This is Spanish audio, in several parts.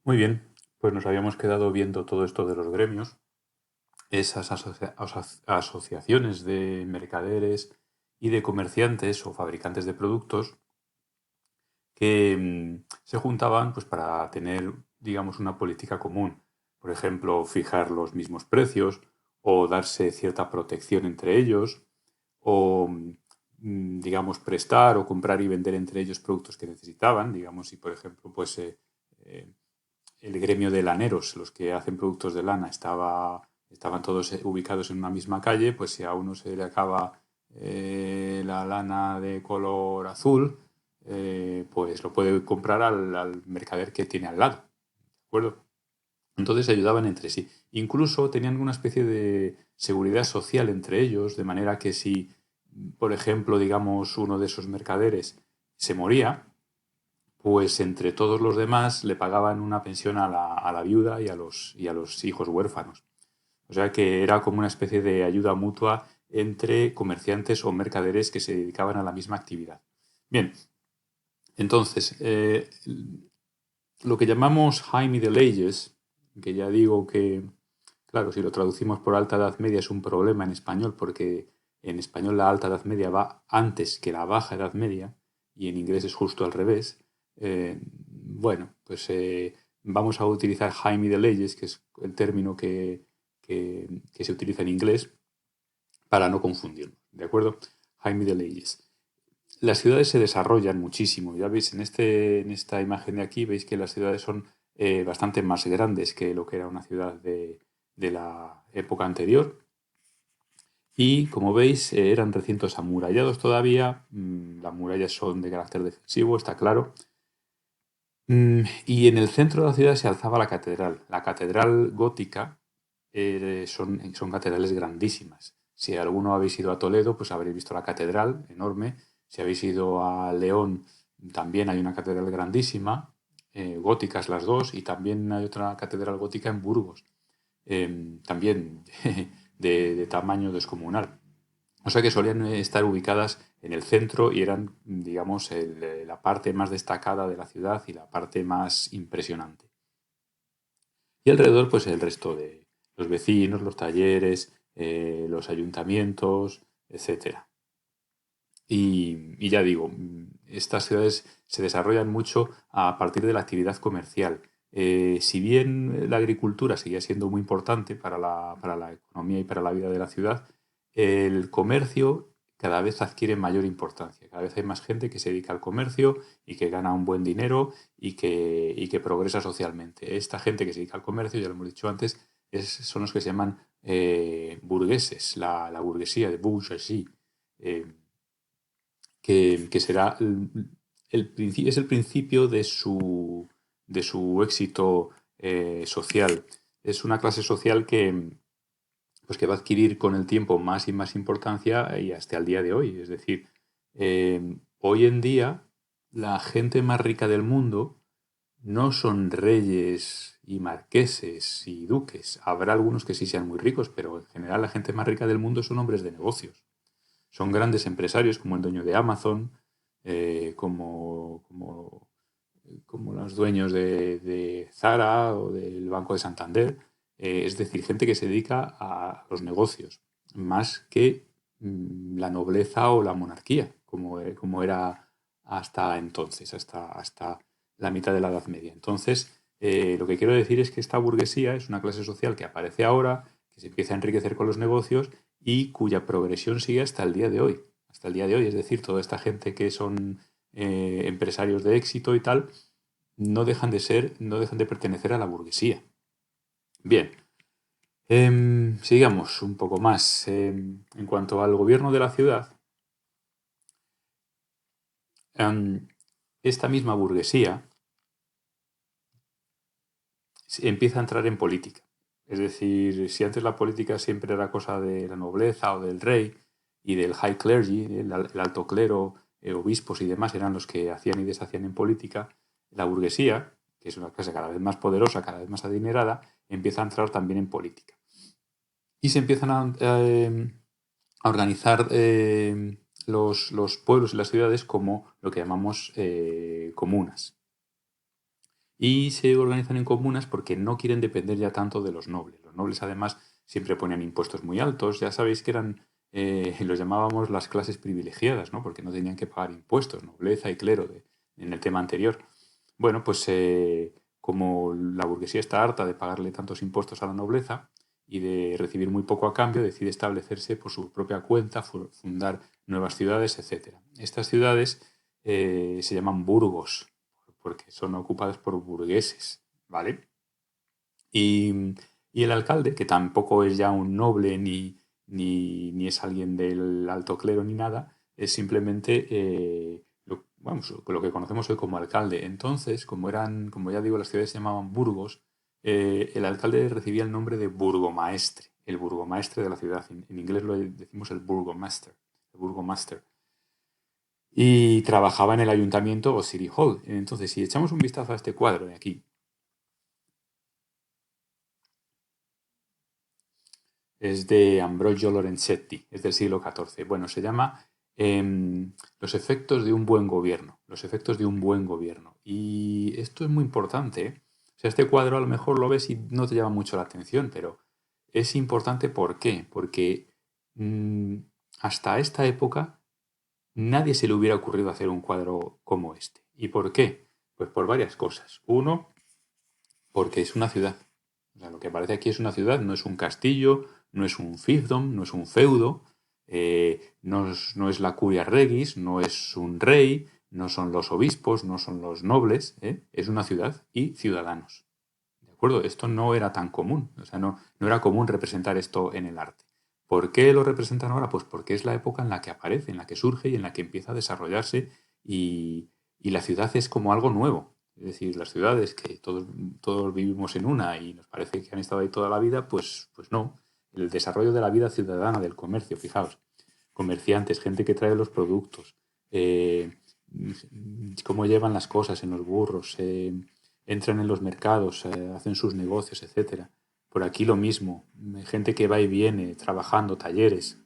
Muy bien, pues nos habíamos quedado viendo todo esto de los gremios, esas asociaciones de mercaderes y de comerciantes o fabricantes de productos que se juntaban pues para tener, digamos, una política común. Por ejemplo, fijar los mismos precios o darse cierta protección entre ellos o, digamos, prestar o comprar y vender entre ellos productos que necesitaban. Digamos, si por ejemplo, eh, el gremio de laneros, los que hacen productos de lana, estaban todos ubicados en una misma calle, pues si a uno se le acaba la lana de color azul, pues lo puede comprar al mercader que tiene al lado, ¿de acuerdo? Entonces se ayudaban entre sí. Incluso tenían una especie de seguridad social entre ellos, de manera que si, por ejemplo, digamos, uno de esos mercaderes se moría, pues entre todos los demás le pagaban una pensión a la viuda y a los hijos huérfanos. O sea que era como una especie de ayuda mutua entre comerciantes o mercaderes que se dedicaban a la misma actividad. Bien, entonces, lo que llamamos High Middle Ages, que ya digo que, claro, si lo traducimos por Alta Edad Media es un problema en español, porque en español la Alta Edad Media va antes que la Baja Edad Media, y en inglés es justo al revés. Bueno, pues vamos a utilizar High Middle Ages, que es el término que se utiliza en inglés, para no confundirnos, ¿de acuerdo? High Middle Ages. Las ciudades se desarrollan muchísimo. Ya veis, en esta imagen de aquí, veis que las ciudades son bastante más grandes que lo que era una ciudad de la época anterior. Y como veis, eran recintos amurallados todavía. Las murallas son de carácter defensivo, está claro. Y en el centro de la ciudad se alzaba la catedral. La catedral gótica son catedrales grandísimas. Si alguno habéis ido a Toledo, pues habréis visto la catedral enorme. Si habéis ido a León, también hay una catedral grandísima, góticas las dos, y también hay otra catedral gótica en Burgos, también de tamaño descomunal. O sea que solían estar ubicadas en el centro y eran, digamos, la parte más destacada de la ciudad y la parte más impresionante. Y alrededor, pues el resto de los vecinos, los talleres, los ayuntamientos, etcétera. Y ya digo, estas ciudades se desarrollan mucho a partir de la actividad comercial. Si bien la agricultura seguía siendo muy importante para la economía y para la vida de la ciudad, el comercio cada vez adquiere mayor importancia. Cada vez hay más gente que se dedica al comercio y que gana un buen dinero y que progresa socialmente. Esta gente que se dedica al comercio, ya lo hemos dicho antes, son los que se llaman burgueses, la burguesía de bourgeoisie. Eh, que será es el principio de su éxito social. Es una clase social pues que va a adquirir con el tiempo más y más importancia y hasta el día de hoy. Es decir, hoy en día la gente más rica del mundo no son reyes y marqueses y duques. Habrá algunos que sí sean muy ricos, pero en general la gente más rica del mundo son hombres de negocios. Son grandes empresarios como el dueño de Amazon, como los dueños de Zara o del Banco de Santander. Es decir, gente que se dedica a los negocios, más que la nobleza o la monarquía, como era hasta entonces, hasta la mitad de la Edad Media. Entonces, lo que quiero decir es que esta burguesía es una clase social que aparece ahora, que se empieza a enriquecer con los negocios y cuya progresión sigue hasta el día de hoy. Hasta el día de hoy, es decir, toda esta gente que son empresarios de éxito y tal, no dejan de pertenecer a la burguesía. Bien, sigamos un poco más. En cuanto al gobierno de la ciudad, esta misma burguesía empieza a entrar en política. Es decir, si antes la política siempre era cosa de la nobleza o del rey y del high clergy, el alto clero, obispos y demás eran los que hacían y deshacían en política, la burguesía, que es una clase cada vez más poderosa, cada vez más adinerada, empieza a entrar también en política. Y se empiezan a organizar los pueblos y las ciudades como lo que llamamos comunas. y se organizan en comunas porque no quieren depender ya tanto de los nobles. Los nobles además siempre ponían impuestos muy altos, ya sabéis que eran, los llamábamos las clases privilegiadas, ¿no? Porque no tenían que pagar impuestos, nobleza y clero en el tema anterior. Bueno, pues como la burguesía está harta de pagarle tantos impuestos a la nobleza y de recibir muy poco a cambio, decide establecerse por su propia cuenta, fundar nuevas ciudades, etcétera. Estas ciudades se llaman burgos, porque son ocupadas por burgueses, ¿vale? Y, y el alcalde, que tampoco es ya un noble ni es alguien del alto clero ni nada, es simplemente vamos, lo que conocemos hoy como alcalde. Entonces, como ya digo, las ciudades se llamaban burgos, el alcalde recibía el nombre de burgomaestre, el burgomaestre de la ciudad. En inglés lo decimos el burgomaster, el burgomaster. Y trabajaba en el ayuntamiento o city hall. Entonces, si echamos un vistazo a este cuadro de aquí, es de Ambrogio Lorenzetti, es del siglo XIV. Bueno, se llama Los efectos de un buen gobierno. Los efectos de un buen gobierno. Y esto es muy importante, ¿eh? O sea, este cuadro a lo mejor lo ves y no te llama mucho la atención, pero es importante. ¿Por qué? Porque mm, hasta esta época nadie se le hubiera ocurrido hacer un cuadro como este. ¿Y por qué? Pues por varias cosas. Uno, porque es una ciudad. O sea, lo que aparece aquí es una ciudad, no es un castillo, no es un fiefdom, no es un feudo, no es la curia regis, no es un rey, no son los obispos, no son los nobles, es una ciudad y ciudadanos. ¿De acuerdo? Esto no era tan común, o sea, no era común representar esto en el arte. ¿Por qué lo representan ahora? Pues porque es la época en la que aparece, en la que surge y en la que empieza a desarrollarse y la ciudad es como algo nuevo. Es decir, las ciudades que todos vivimos en una y nos parece que han estado ahí toda la vida, pues no. El desarrollo de la vida ciudadana, del comercio, fijaos, comerciantes, gente que trae los productos, eh, cómo llevan las cosas en los burros, entran en los mercados, hacen sus negocios, etcétera. Por aquí lo mismo, gente que va y viene, trabajando, talleres,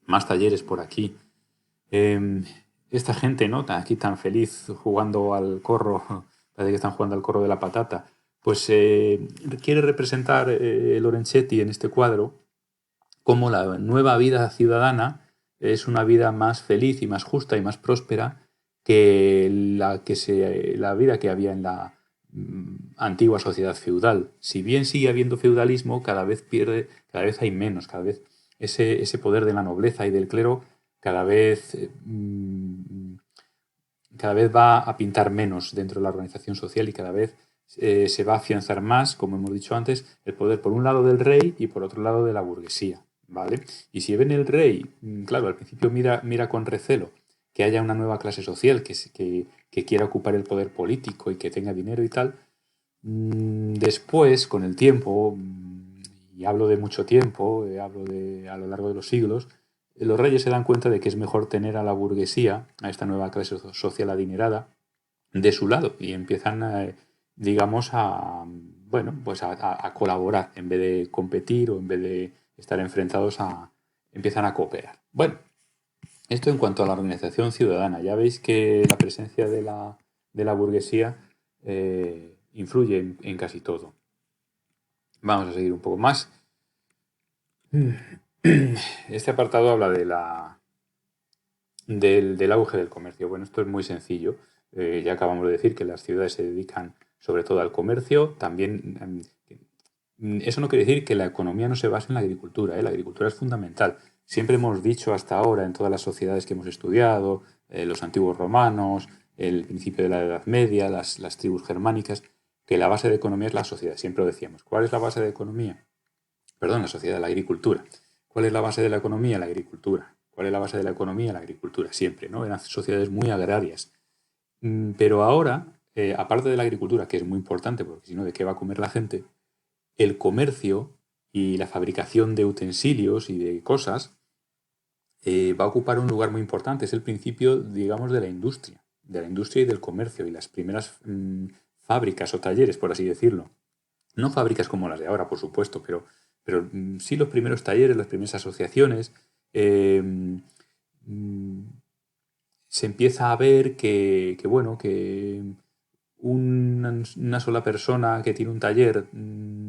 más talleres por aquí. Eh, Esta gente, ¿no? Aquí tan feliz jugando al corro, parece que están jugando al corro de la patata, pues quiere representar Lorenzetti en este cuadro cómo la nueva vida ciudadana es una vida más feliz y más justa y más próspera que la vida que había en la antigua sociedad feudal. Si bien sigue habiendo feudalismo, cada vez hay menos, cada vez ese poder de la nobleza y del clero cada vez, cada vez va a pintar menos dentro de la organización social y cada vez se va a afianzar más, como hemos dicho antes, el poder por un lado del rey y por otro lado de la burguesía. ¿Vale? Y si ven el rey, claro, al principio mira con recelo que haya una nueva clase social que quiera ocupar el poder político y que tenga dinero y tal. Después, con el tiempo, y hablo de mucho tiempo, hablo de a lo largo de los siglos, los reyes se dan cuenta de que es mejor tener a la burguesía, a esta nueva clase social adinerada, de su lado y empiezan, digamos, bueno, pues a colaborar en vez de competir o en vez de estar enfrentados empiezan a cooperar. Bueno, esto en cuanto a la organización ciudadana. Ya veis que la presencia de la burguesía influye en casi todo. Vamos a seguir un poco más. Este apartado habla del auge del comercio. Bueno, esto es muy sencillo. Ya acabamos de decir que las ciudades se dedican sobre todo al comercio. También eso no quiere decir que la economía no se base en la agricultura, ¿eh? La agricultura es fundamental. Siempre hemos dicho hasta ahora en todas las sociedades que hemos estudiado, los antiguos romanos, el principio de la Edad Media, las tribus germánicas, que la base de economía es la sociedad. Siempre lo decíamos. ¿Cuál es la base de economía? Perdón, la sociedad, la agricultura. ¿Cuál es la base de la economía? La agricultura. ¿Cuál es la base de la economía? La agricultura, siempre, ¿no? Eran sociedades muy agrarias. Pero ahora, aparte de la agricultura, que es muy importante, porque si no, ¿de qué va a comer la gente? El comercio y la fabricación de utensilios y de cosas va a ocupar un lugar muy importante. Es el principio, digamos, de la industria y del comercio y las primeras fábricas o talleres, por así decirlo. No fábricas como las de ahora, por supuesto, pero sí los primeros talleres, las primeras asociaciones. eh, mm, Se empieza a ver bueno, que una sola persona que tiene un taller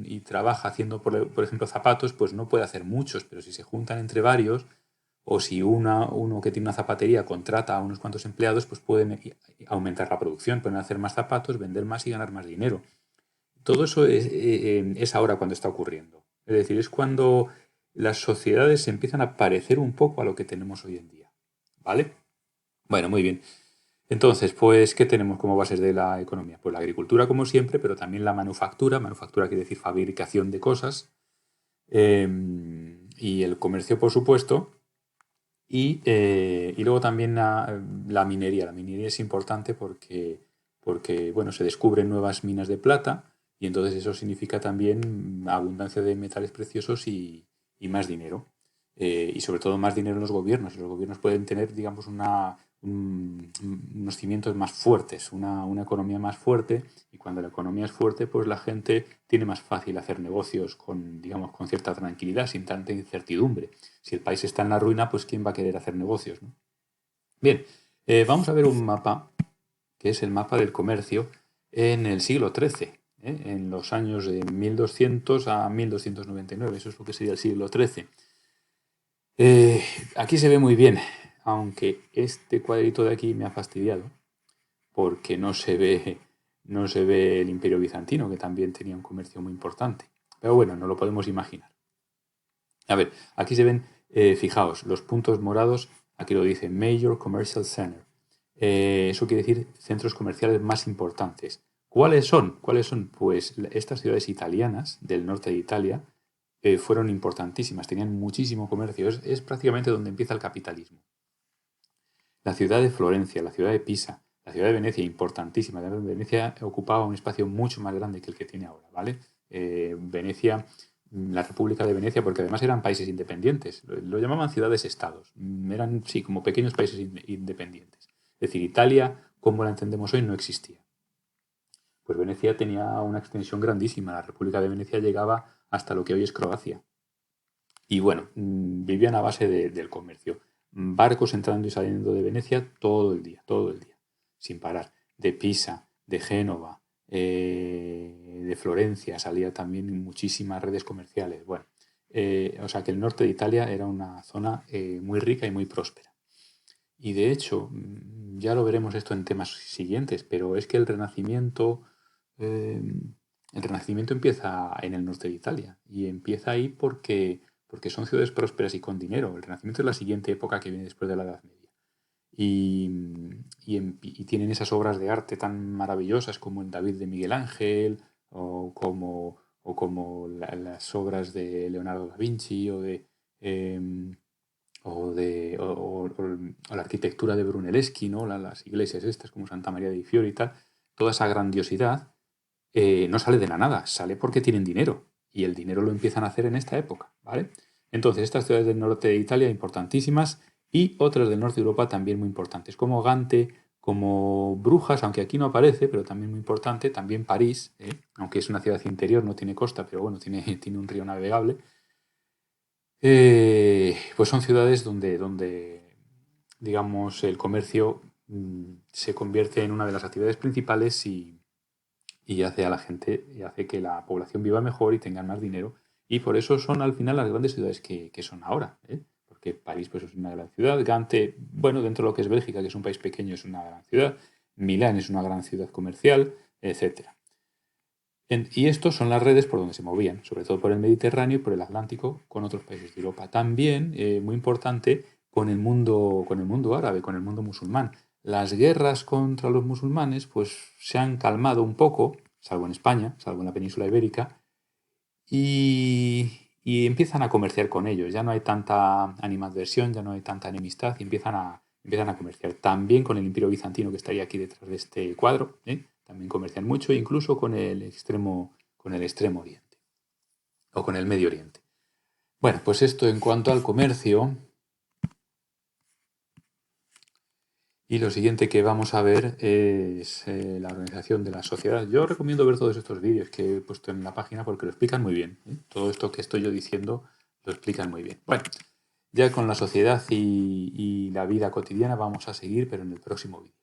y trabaja haciendo, por ejemplo, zapatos, pues no puede hacer muchos, pero si se juntan entre varios, o si uno que tiene una zapatería contrata a unos cuantos empleados, pues pueden aumentar la producción, pueden hacer más zapatos, vender más y ganar más dinero. Todo eso es ahora cuando está ocurriendo. Es decir, es cuando las sociedades empiezan a parecer un poco a lo que tenemos hoy en día. ¿Vale? Bueno, muy bien. Entonces, pues, ¿qué tenemos como bases de la economía? Pues la agricultura, como siempre, pero también la manufactura. Manufactura quiere decir fabricación de cosas. Y el comercio, por supuesto. Y luego también la minería. La minería es importante porque bueno, se descubren nuevas minas de plata y entonces eso significa también abundancia de metales preciosos y más dinero. Y sobre todo más dinero en los gobiernos. Los gobiernos pueden tener, digamos, unos cimientos más fuertes, una economía más fuerte, y cuando la economía es fuerte, pues la gente tiene más fácil hacer negocios con, digamos, con cierta tranquilidad, sin tanta incertidumbre. Si el país está en la ruina, pues ¿quién va a querer hacer negocios, ¿no? Bien, vamos a ver un mapa, que es el mapa del comercio en el siglo XIII, en los años de 1200 a 1299, eso es lo que sería el siglo XIII. Aquí se ve muy bien, aunque este cuadrito de aquí me ha fastidiado, porque no se ve el Imperio Bizantino, que también tenía un comercio muy importante. Pero bueno, no lo podemos imaginar. A ver, aquí se ven, fijaos, los puntos morados, aquí lo dice Major Commercial Center. Eso quiere decir centros comerciales más importantes. ¿Cuáles son? ¿Cuáles son? Pues estas ciudades italianas del norte de Italia fueron importantísimas, tenían muchísimo comercio. Es prácticamente donde empieza el capitalismo. La ciudad de Florencia, la ciudad de Pisa, la ciudad de Venecia, importantísima. Venecia ocupaba un espacio mucho más grande que el que tiene ahora, ¿vale? Venecia, la República de Venecia, porque además eran países independientes, lo llamaban ciudades-estados, eran, sí, como pequeños países independientes. Es decir, Italia, como la entendemos hoy, no existía. Pues Venecia tenía una extensión grandísima, la República de Venecia llegaba hasta lo que hoy es Croacia. Y bueno, vivían a base del comercio. Barcos entrando y saliendo de Venecia todo el día, sin parar. De Pisa, de Génova, de Florencia, salía también muchísimas redes comerciales. Bueno, o sea que el norte de Italia era una zona muy rica y muy próspera. Y de hecho, ya lo veremos esto en temas siguientes, pero es que eh, el Renacimiento empieza en el norte de Italia y empieza ahí porque son ciudades prósperas y con dinero. El Renacimiento es la siguiente época que viene después de la Edad Media. Y tienen esas obras de arte tan maravillosas como el David de Miguel Ángel o como las obras de Leonardo da Vinci em, o la arquitectura de Brunelleschi, ¿no? Las iglesias estas como Santa María dei Fiori y tal. Toda esa grandiosidad no sale de la nada, sale porque tienen dinero. Y el dinero lo empiezan a hacer en esta época, ¿vale? Entonces, estas ciudades del norte de Italia importantísimas y otras del norte de Europa también muy importantes, como Gante, como Brujas, aunque aquí no aparece, pero también muy importante, también París, aunque es una ciudad interior, no tiene costa, pero bueno, tiene un río navegable. Pues son ciudades donde digamos, el comercio se convierte en una de las actividades principales y hace a la gente, y hace que la población viva mejor y tenga más dinero. Y por eso son al final las grandes ciudades que son ahora, ¿eh? Porque París pues, es una gran ciudad, Gante, bueno, dentro de lo que es Bélgica, que es un país pequeño, es una gran ciudad, Milán es una gran ciudad comercial, etcétera. Y estos son las redes por donde se movían, sobre todo por el Mediterráneo y por el Atlántico con otros países de Europa. También, muy importante, con el mundo árabe, con el mundo musulmán. Las guerras contra los musulmanes pues, se han calmado un poco, salvo en España, salvo en la península ibérica, y empiezan a comerciar con ellos. Ya no hay tanta animadversión, ya no hay tanta enemistad y empiezan a comerciar. También con el Imperio Bizantino que estaría aquí detrás de este cuadro, también comercian mucho, incluso con el extremo oriente o con el Medio Oriente. Bueno, pues esto en cuanto al comercio. Y lo siguiente que vamos a ver es la organización de la sociedad. Yo recomiendo ver todos estos vídeos que he puesto en la página porque lo explican muy bien. Todo esto que estoy yo diciendo lo explican muy bien. Bueno, ya con la sociedad y la vida cotidiana vamos a seguir, pero en el próximo vídeo.